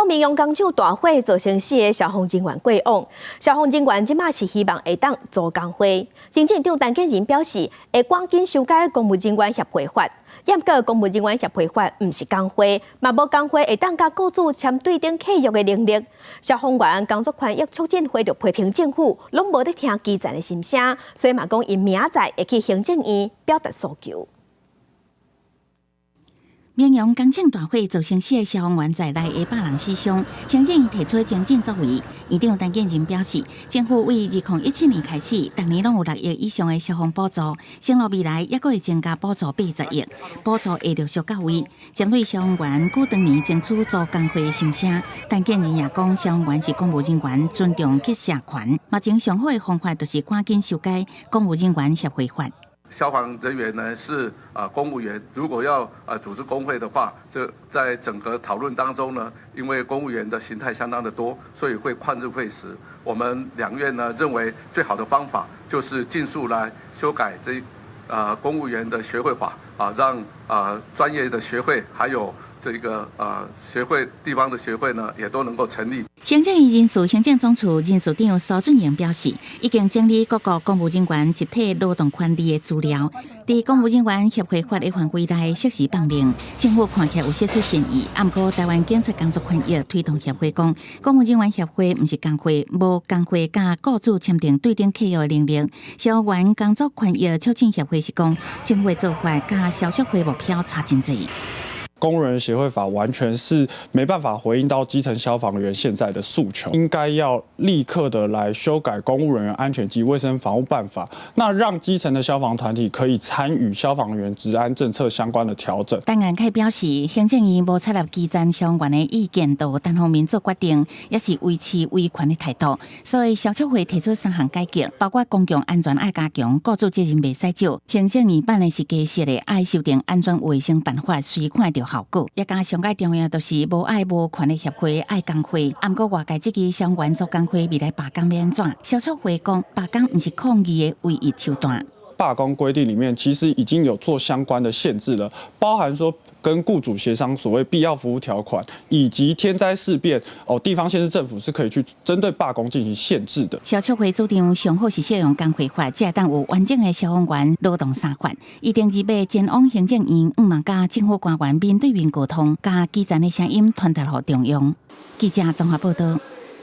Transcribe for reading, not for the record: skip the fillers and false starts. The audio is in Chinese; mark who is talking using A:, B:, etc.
A: 民用工厂大火造成4个消防人员过往，消防人员即马是希望会当做工会。行政长陈建仁表示，会赶紧修改公务人员协会法。严格公务人员协会法毋是工会，嘛无工会会当甲雇主签对等契约的能力。消防员工作权益促进会就批评政府拢无咧听基层的心声，所以嘛讲因明仔载会去行政院表达诉求。
B: 绵阳工厂大火造成4个消防员在内100人死伤，行政院提出精进作为。院长陈建仁表示，政府为2017年开始，逐年拢有6亿以上的消防补助，承诺未来还佫会增加补助80亿，补助会陆续到位。针对消防员久长年争取做工会的心声，陈建仁也讲，消防员是公务人员，尊重去社权，目前上好的方法就是赶紧修改公务人员协会法。
C: 消防人员呢是公务员，如果要组织工会的话，这在整个讨论当中呢，因为公务员的形态相当的多，所以会旷日费时。我们两院呢认为最好的方法就是尽速来修改公务员的学会法让专业的学会还有这个学会地方的学会呢也都能够成立。
B: 行政院人事行政总处人事长苏俊英表示，已经整理各个公务人员集体劳动权利的资料，在公务人员协会法的范围内适时放令。政府看起来有些出善意，不过台湾警察工作权益推动协会讲，公务人员协会不是工会，无工会甲雇主签订对等契约的能力。消防员工作权益促进协会是讲，政府的做法甲消促会目标差真济。
D: 公务人协会法完全是没办法回应到基层消防员现在的诉求，应该要立刻的来修改公务人员安全及卫生防护办法，那让基层的消防团体可以参与消防员职安政策相关的调整。陈彦凯表示，行政院无采纳基层消防员的意见，都单方面做决定，也是维持维权的态度。所以消促会提出3项改革，包括公共安全爱加强，雇主责任袂使少。行政院办的是加设的爱修订安全卫生办法，随看到效果。也讲上界重要就是无爱无权的协会，爱工会。不过外界这个消防员做工会，未来罢工要安怎？消促会讲，罢工不是抗议的唯一手段。罢工规定里面其实已经有做相关的限制了，包含说跟雇主协商所谓必要服务条款，以及天灾事变地方县市政府是可以去针对罢工进行限制的。
B: 消促会主张上好是适用工会法，才当有完整的消防员劳动三法。伊定义要前往行政院，嘛甲政府官员面对面沟通，甲基层的声音传达给中央。记者综合报道。